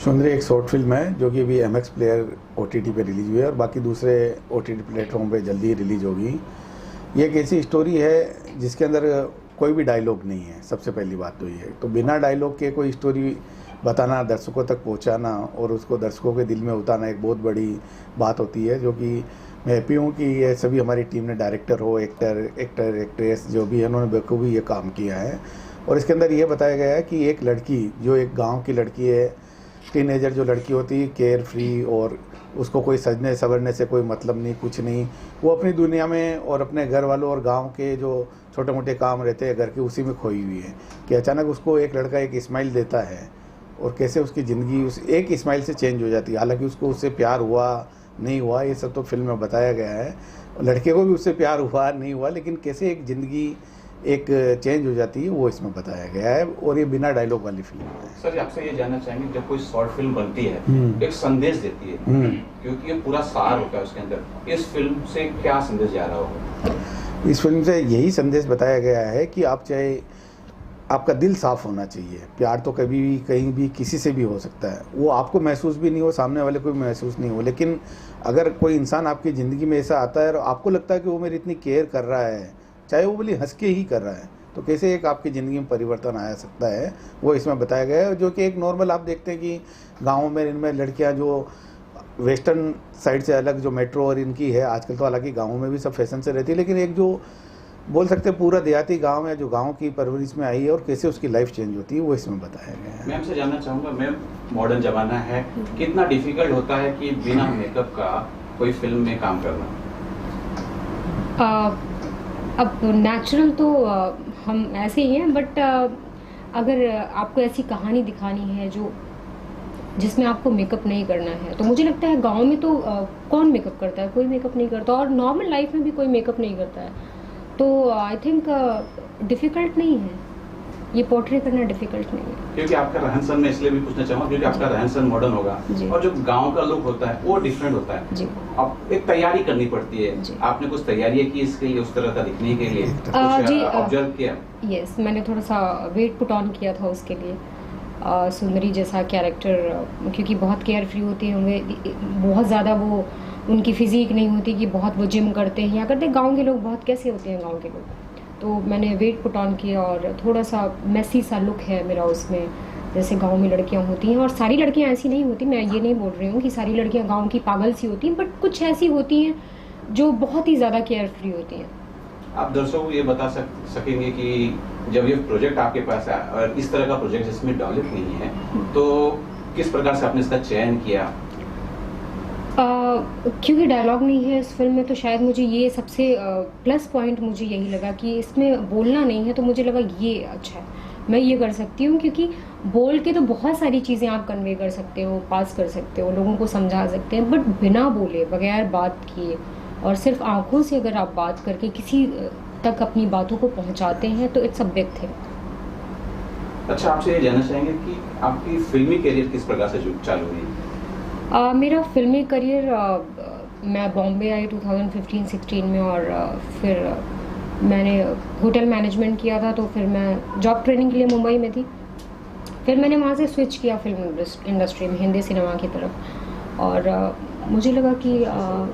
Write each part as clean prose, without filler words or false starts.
सुंदरी एक short film है जो कि अभी MX प्लेयर OTT पे रिलीज हुई है और बाकी दूसरे OTT प्लेटफॉर्म पे जल्दी ही रिलीज होगी। ये एक ऐसी स्टोरी है जिसके अंदर कोई भी डायलॉग नहीं है। सबसे पहली बात तो ये है, तो बिना डायलॉग के कोई स्टोरी बताना, दर्शकों तक पहुंचाना और उसको दर्शकों के दिल में उतारना एक बहुत बड़ी बात होती है, जो कि मैं हैप्पी हूँ कि ये सभी हमारी टीम ने, डायरेक्टर हो, एक्ट्रेस जो भी है, उन्होंने बखूबी ये काम किया है। और इसके अंदर ये बताया गया है कि एक लड़की जो एक गाँव की लड़की है, टीनेजर जो लड़की होती है, केयर फ्री, और उसको कोई सजने संवरने से कोई मतलब नहीं, कुछ नहीं, वो अपनी दुनिया में और अपने घर वालों और गांव के जो छोटे मोटे काम रहते हैं घर के, उसी में खोई हुई है। कि अचानक उसको एक लड़का एक स्माइल देता है और कैसे उसकी ज़िंदगी उस एक स्माइल से चेंज हो जाती है। हालांकि उसको उससे प्यार हुआ नहीं हुआ ये सब तो फिल्म में बताया गया है, लड़के को भी उससे प्यार हुआ नहीं हुआ, लेकिन कैसे एक ज़िंदगी एक चेंज हो जाती है वो इसमें बताया गया है। और ये बिना डायलॉग वाली फिल्म है। सर आपसे ये जानना चाहेंगे, जब कोई शॉर्ट फिल्म बनती है एक संदेश देती है, क्योंकि ये पूरा सार होता है उसके अंदर, इस फिल्म से क्या संदेश जा रहा होगा? इस फिल्म से यही संदेश बताया गया है कि आप चाहे, आपका दिल साफ होना चाहिए। प्यार तो कभी भी कहीं भी किसी से भी हो सकता है, वो आपको महसूस भी नहीं हो, सामने वाले को भी महसूस नहीं हो, लेकिन अगर कोई इंसान आपकी ज़िंदगी में ऐसा आता है और आपको लगता है कि वो मेरी इतनी केयर कर रहा है, चाहे वो बोली हंस के ही कर रहा है, तो कैसे एक आपकी ज़िंदगी में परिवर्तन आ सकता है, वो इसमें बताया गया है। जो कि एक नॉर्मल आप देखते हैं कि गाँव में इनमें लड़कियां जो वेस्टर्न साइड से अलग जो मेट्रो और इनकी है, आजकल तो हालांकि गाँवों में भी सब फैशन से रहती है, लेकिन एक जो बोल सकते हैं पूरा देहाती गांव है, जो गांव की परवरिश में आई है और कैसे उसकी लाइफ चेंज होती है, वो इसमें बताया गया है। मैं आपसे जानना चाहूँगा, मैम मॉडर्न ज़माना है, कितना डिफिकल्ट होता है कि बिना मेकअप का कोई फिल्म में काम करना? अब नेचुरल तो हम ऐसे ही हैं, बट अगर आपको ऐसी कहानी दिखानी है जो जिसमें आपको मेकअप नहीं करना है, तो मुझे लगता है गांव में तो कौन मेकअप करता है, कोई मेकअप नहीं करता, और नॉर्मल लाइफ में भी कोई मेकअप नहीं करता है, तो आई थिंक डिफ़िकल्ट नहीं है, ये पोर्ट्रे करना डिफ़िकल्ट नहीं है। क्योंकि आपका रहन सहन, मैं इसलिए भी पूछना चाहूँगा क्योंकि आपका रहन सहन मॉडर्न होगा और जो गांव का लुक होता है वो डिफरेंट होता है जी। अब एक तैयारी करनी पड़ती है, आपने कुछ तैयारी की इसके लिए, उस तरह का दिखने के लिए जी ऑब्जर्व किया? यस, मैंने थोड़ा सा वेट पुट ऑन किया था उसके लिए। सुंदरी जैसा कैरेक्टर, क्योंकि बहुत केयर फ्री होती है, उनमें बहुत ज़्यादा वो उनकी फिज़ीक नहीं होती कि बहुत वो जिम करते हैं या करते। गांव के लोग बहुत कैसे होते हैं गांव के लोग, तो मैंने वेट पुट ऑन किया और थोड़ा सा मैसी सा लुक है मेरा उसमें, जैसे गांव में लड़कियां होती हैं। और सारी लड़कियां ऐसी नहीं होती, मैं ये नहीं बोल रही हूँ कि सारी लड़कियां गांव की पागल सी होती हैं, बट कुछ ऐसी होती हैं जो बहुत ही ज़्यादा केयर फ्री होती हैं। आप दर्शकों को ये बता सकेंगे कि जब ये प्रोजेक्ट आपके पास आया और इस तरह का प्रोजेक्ट जिसमें डेवलप नहीं है, तो किस प्रकार से आपने इसका चयन किया? क्योंकि डायलॉग नहीं है इस फिल्म में, तो शायद मुझे ये सबसे प्लस पॉइंट मुझे यही लगा कि इसमें बोलना नहीं है, तो मुझे लगा ये अच्छा है, मैं ये कर सकती हूँ। क्योंकि बोल के तो बहुत सारी चीज़ें आप कन्वे कर सकते हो, पास कर सकते हो, लोगों को समझा सकते हैं, बट बिना बोले, बगैर बात किए और सिर्फ आंखों से अगर आप बात करके किसी तक अपनी बातों को पहुँचाते हैं, तो इट्स अ बिग थिंग। अच्छा, आपसे ये जानना चाहेंगे कि आपकी फिल्मी करियर किस प्रकार से चालू हुई? मेरा फिल्मी करियर, मैं बॉम्बे आई 2015-16 में, और फिर मैंने होटल मैनेजमेंट किया था, तो फिर मैं जॉब ट्रेनिंग के लिए मुंबई में थी। फिर मैंने वहाँ से स्विच किया फिल्म इंडस्ट्री में, हिंदी सिनेमा की तरफ, और मुझे लगा कि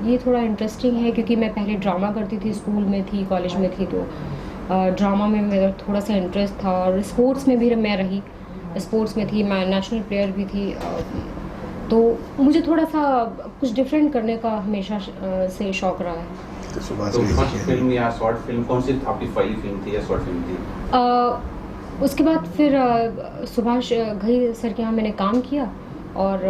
ये थोड़ा इंटरेस्टिंग है, क्योंकि मैं पहले ड्रामा करती थी, स्कूल में थी, कॉलेज में थी, तो ड्रामा में मेरा थोड़ा सा इंटरेस्ट था, और स्पोर्ट्स में भी मैं रही, स्पोर्ट्स में थी, मैं नेशनल प्लेयर भी थी, तो मुझे थोड़ा सा कुछ डिफरेंट करने का हमेशा से शौक रहा है। तो फर्स्ट फिल्म या शॉर्ट फिल्म कौन सी आपकी पहली फिल्म थी या शॉर्ट फिल्म थी? उसके बाद फिर सुभाष घई सर के यहाँ मैंने काम किया, और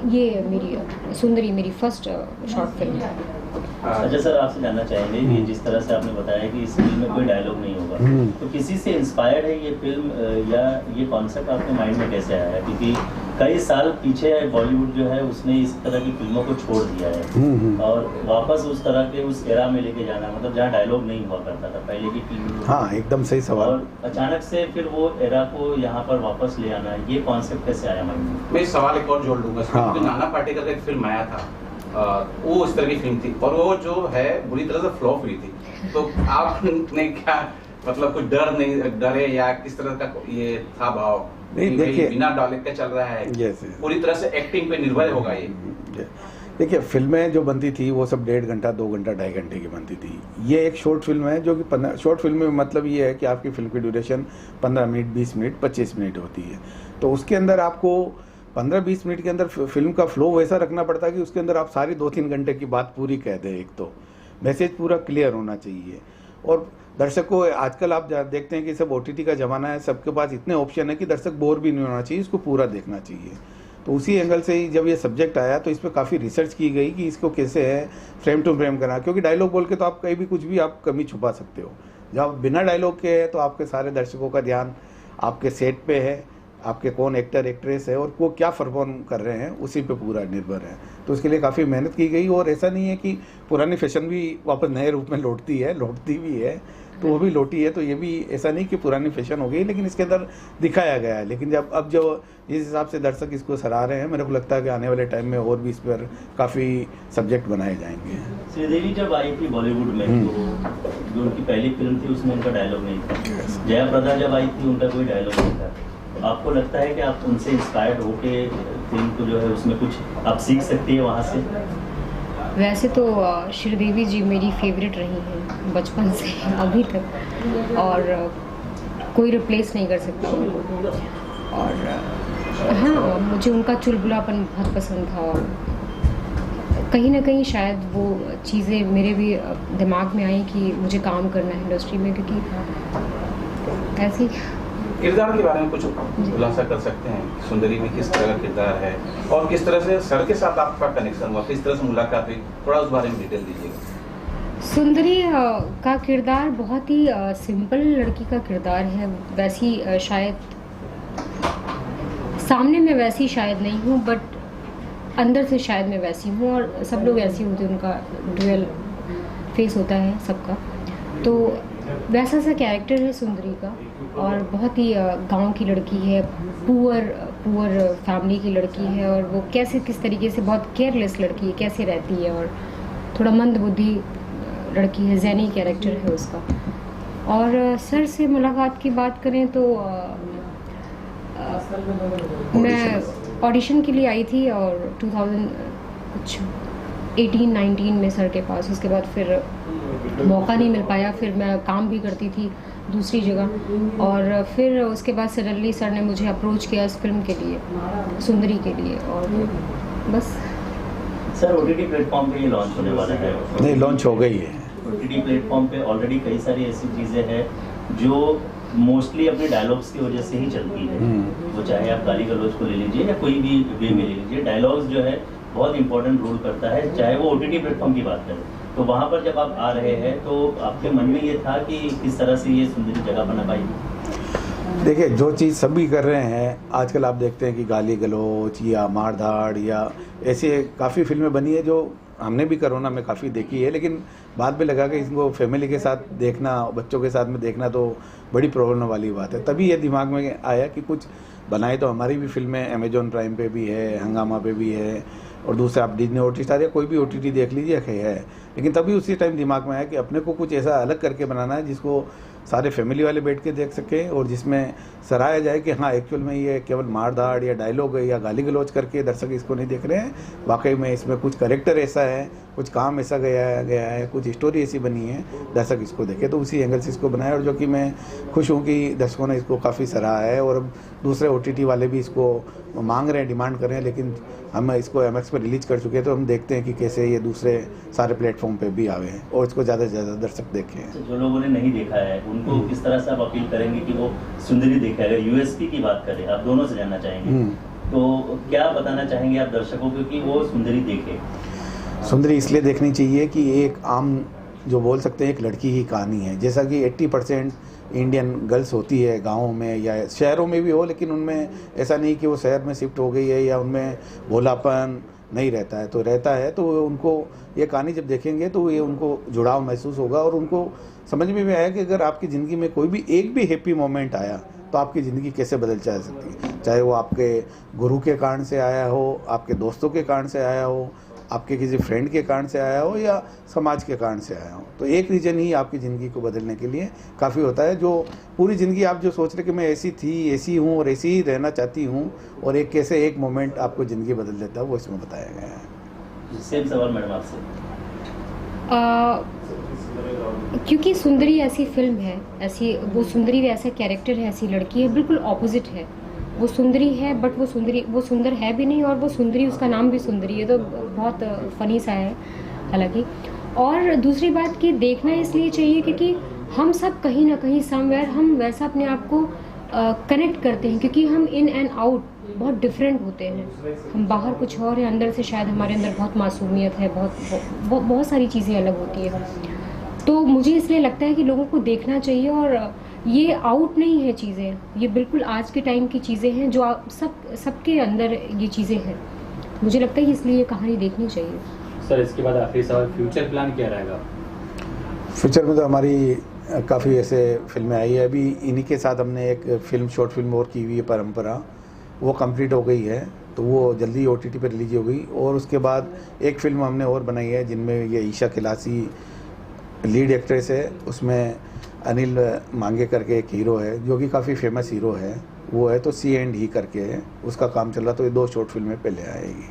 ये मेरी सुंदरी मेरी फर्स्ट शॉर्ट फिल्म है। अच्छा सर, आपसे जानना चाहेंगे कि जिस तरह से आपने बताया कि इस फिल्म में कोई डायलॉग नहीं होगा, तो किसी से इंस्पायर्ड है ये फिल्म या ये कॉन्सेप्ट आपके माइंड में कैसे आया? क्योंकि कई साल पीछे बॉलीवुड जो है उसने इस तरह की फिल्मों को छोड़ दिया है और वापस उस तरह के उस एरा में लेके जाना, मतलब जहाँ डायलॉग नहीं हुआ करता था पहले की फिल्म। हाँ, एकदम सही सवाल। और अचानक से फिर वो एरा को यहाँ पर वापस ले आना, ये कॉन्सेप्ट कैसे आया माइंड में? मैं सवाल एक और जोड़ लूंगा। हाँ। नाना पाटेकर का एक फिल्म आया था, वो इस तरह की फिल्म थी और वो जो है बुरी तरह से फ्लॉप हुई थी। तो आपने क्या मतलब कुछ डरे या किस तरह का ये था भाव? नहीं, देखिए, बिना डॉलर के चल रहा है, पूरी तरह से एक्टिंग पे निर्भर होगा ये। देखिए, फिल्में जो बनती थी वो सब 1.5 घंटा, 2 घंटा, 2.5 घंटे की बनती थी। ये एक शॉर्ट फिल्म है जो कि शॉर्ट फिल्म में मतलब ये है कि आपकी फिल्म की ड्यूरेशन 15 मिनट, 20 मिनट, 25 मिनट होती है। तो उसके अंदर आपको 15-20 मिनट के अंदर फिल्म का फ्लो वैसा रखना पड़ता है कि उसके अंदर आप सारी 2-3 घंटे की बात पूरी कह दें। एक तो मैसेज पूरा क्लियर होना चाहिए और दर्शकों, आजकल आप देखते हैं कि सब OTT का ज़माना है, सबके पास इतने ऑप्शन है कि दर्शक बोर भी नहीं होना चाहिए, इसको पूरा देखना चाहिए। तो उसी एंगल से ही जब ये सब्जेक्ट आया तो इस पर काफ़ी रिसर्च की गई कि इसको कैसे है फ्रेम टू फ्रेम करना, क्योंकि डायलॉग बोल के तो आप कहीं भी कुछ भी आप कमी छुपा सकते हो। जब बिना डायलॉग के है तो आपके सारे दर्शकों का ध्यान आपके सेट पे है, आपके कौन एक्टर एक्ट्रेस है और वो क्या परफॉर्म कर रहे हैं उसी पे पूरा निर्भर है। तो उसके लिए काफ़ी मेहनत की गई और ऐसा नहीं है कि पुरानी फैशन भी वापस नए रूप में लौटती भी है, तो वो भी लौटी है। तो ये भी ऐसा नहीं कि पुरानी फैशन हो गई, लेकिन इसके अंदर दिखाया गया है। लेकिन अब जो जिस हिसाब से दर्शक इसको सराह रहे हैं, मेरे को लगता है कि आने वाले टाइम में और भी इस पर काफ़ी सब्जेक्ट बनाए जाएंगे। श्रीदेवी जब आई थी बॉलीवुड में तो जो उनकी पहली फिल्म थी उसमें उनका डायलॉग नहीं था। जया प्रदा जब आई थी उनका कोई डायलॉग नहीं था। आपको लगता है कि आप उनसे इंस्पायर्ड होके फिल्म को जो है उसमें कुछ आप सीख सकती है वहाँ से? वैसे तो श्रीदेवी जी मेरी फेवरेट रही हैं बचपन से अभी तक और कोई रिप्लेस नहीं कर सकता उनको। और हाँ, मुझे उनका चुलबुलापन बहुत पसंद था और कहीं ना कहीं शायद वो चीज़ें मेरे भी दिमाग में आई कि मुझे काम करना है इंडस्ट्री में, क्योंकि ऐसी किरदार के बारे में कुछ खुलासा कर सकते हैं? सुंदरी में किस तरह का किरदार है और किस तरह से सर के साथ आपका कनेक्शन हुआ, किस तरह से मुलाकात हुई, थोड़ा उस बारे में डिटेल दीजिएगा। सुंदरी का किरदार बहुत ही सिंपल लड़की का किरदार है। वैसी शायद सामने में वैसी शायद नहीं हूँ, बट अंदर से शायद मैं वैसी हूँ और सब लोग ऐसे होते हैं, उनका ड्यूअल फेस होता है सबका। तो वैसा सा कैरेक्टर है सुंदरी का और बहुत ही गांव की लड़की है, पुअर फैमिली की लड़की है और वो कैसे किस तरीके से बहुत केयरलेस लड़की है, कैसे रहती है और थोड़ा मंदबुद्धि लड़की है, ज़ैनी कैरेक्टर है उसका। और सर से मुलाकात की बात करें तो मैं ऑडिशन के लिए आई थी और 2018-19 में सर के पास। उसके बाद फिर मौका नहीं मिल पाया, फिर मैं काम भी करती थी दूसरी जगह और फिर उसके बाद सडनली सर ने मुझे अप्रोच किया इस फिल्म के लिए, सुंदरी के लिए, और बस। सर OTT प्लेटफॉर्म पे ये लॉन्च होने वाला है? नहीं, लॉन्च हो गई है। OTT प्लेटफॉर्म पे ऑलरेडी कई सारी ऐसी चीज़ें हैं जो मोस्टली अपने डायलॉग्स की वजह से ही चलती है। वो चाहे आप गाली गलौज को ले लीजिए या कोई भी वे में ले लीजिए, डायलॉग्स जो है बहुत इंपॉर्टेंट रोल करता है, चाहे वो OTT प्लेटफॉर्म की बात करें। तो वहाँ पर जब आप आ रहे हैं तो आपके मन में ये था कि किस तरह से ये सुंदरी जगह बना पाई? देखिए, जो चीज़ सभी कर रहे हैं आजकल, आप देखते हैं कि गाली गलौज या मार धाड़ या ऐसे काफ़ी फिल्में बनी है जो हमने भी कोरोना में काफ़ी देखी है, लेकिन बाद में लगा कि इसको फैमिली के साथ देखना, बच्चों के साथ में देखना तो बड़ी प्रॉब्लम वाली बात है। तभी ये दिमाग में आया कि कुछ बनाए तो हमारी भी फिल्में अमेजॉन प्राइम पे भी है, हंगामा पे भी है और दूसरे आप डिज्नी हॉटस्टार या कोई भी OTT देख लीजिए है। लेकिन तभी उसी टाइम दिमाग में आया कि अपने को कुछ ऐसा अलग करके बनाना है जिसको सारे फैमिली वाले बैठ के देख सकें और जिसमें सराहाया जाए कि हाँ, एक्चुअल में ये केवल मार धाड़ या डायलॉग है या गाली गलौज करके दर्शक इसको नहीं देख रहे हैं, वाकई में इसमें कुछ कैरेक्टर ऐसा है, कुछ काम ऐसा गया है, कुछ स्टोरी ऐसी बनी है, दर्शक इसको देखे। तो उसी एंगल से इसको बनाया और जो कि मैं खुश हूँ कि दर्शकों ने इसको काफ़ी सराहा है और अब दूसरे OTT वाले भी इसको मांग रहे हैं, डिमांड कर रहे हैं। लेकिन हम इसको MX पर रिलीज कर चुके हैं, तो हम देखते हैं कि कैसे ये दूसरे सारे प्लेटफॉर्म पे भी आवे हैं और इसको ज़्यादा से ज़्यादा दर्शक देखें। जो लोगों ने नहीं देखा है उनको किस तरह से आप अपील करेंगे कि वो सुंदरी देखें? अगर USP की बात करें, आप दोनों से जानना चाहेंगे, तो क्या बताना चाहेंगे आप दर्शकों को कि वो सुंदरी देखें? सुंदरी इसलिए देखनी चाहिए कि एक आम जो बोल सकते हैं एक लड़की की कहानी है। जैसा कि 80% इंडियन गर्ल्स होती है गाँव में या शहरों में भी हो, लेकिन उनमें ऐसा नहीं कि वो शहर में शिफ्ट हो गई है या उनमें भोलापन नहीं रहता है, तो रहता है। तो उनको ये कहानी जब देखेंगे तो ये उनको जुड़ाव महसूस होगा और उनको समझ में भी आया कि अगर आपकी ज़िंदगी में कोई भी एक भी हैप्पी मोमेंट आया तो आपकी ज़िंदगी कैसे बदल जा सकती है, चाहे वो आपके गुरु के कारण से आया हो, आपके दोस्तों के कारण से आया हो, आपके किसी फ्रेंड के कारण से आया हो या समाज के कारण से आया हो। तो एक रीज़न ही आपकी ज़िंदगी को बदलने के लिए काफ़ी होता है। जो पूरी ज़िंदगी आप जो सोच रहे कि मैं ऐसी थी, ऐसी हूँ और ऐसी ही रहना चाहती हूँ, और एक कैसे एक मोमेंट आपको ज़िंदगी बदल देता है, वो इसमें बताया गया है। सेम सवाल मैडम आपसे। क्योंकि सुंदरी ऐसी फिल्म है, ऐसी वो सुंदरी भी ऐसा कैरेक्टर है, ऐसी लड़की है, बिल्कुल ऑपोजिट है। वो सुंदरी है बट वो सुंदर है भी नहीं, और वो सुंदरी, उसका नाम भी सुंदरी है, तो बहुत फ़नी सा है हालांकि। और दूसरी बात कि देखना इसलिए चाहिए क्योंकि हम सब कहीं ना कहीं समवेयर हम वैसा अपने आप को कनेक्ट करते हैं, क्योंकि हम इन एंड आउट बहुत डिफरेंट होते हैं। हम बाहर कुछ और है, अंदर से शायद हमारे अंदर बहुत मासूमियत है, बहुत सारी चीज़ें अलग होती है। तो मुझे इसलिए लगता है कि लोगों को देखना चाहिए, और ये आउट नहीं है चीज़ें, ये बिल्कुल आज के टाइम की चीज़ें हैं जो आप सबके अंदर ये चीज़ें हैं। मुझे लगता है कि इसलिए ये कहानी देखनी चाहिए। सर इसके बाद आखिरी सवाल, फ्यूचर प्लान क्या रहेगा? फ्यूचर में तो हमारी काफ़ी ऐसे फिल्में आई है। अभी इन्हीं के साथ हमने एक शॉर्ट फिल्म और की हुई है, परंपरा, वो कंप्लीट हो गई है, तो वो जल्दी OTT पर रिलीज हो गई। और उसके बाद एक फिल्म हमने और बनाई है जिनमें ये ईशा खिलासी लीड एक्ट्रेस है, उसमें अनिल मांगे करके एक हीरो है जो कि काफ़ी फेमस हीरो है, वो है। तो सी एंड ही करके है, उसका काम चल रहा, तो ये 2 शॉर्ट फिल्में पहले आएगी।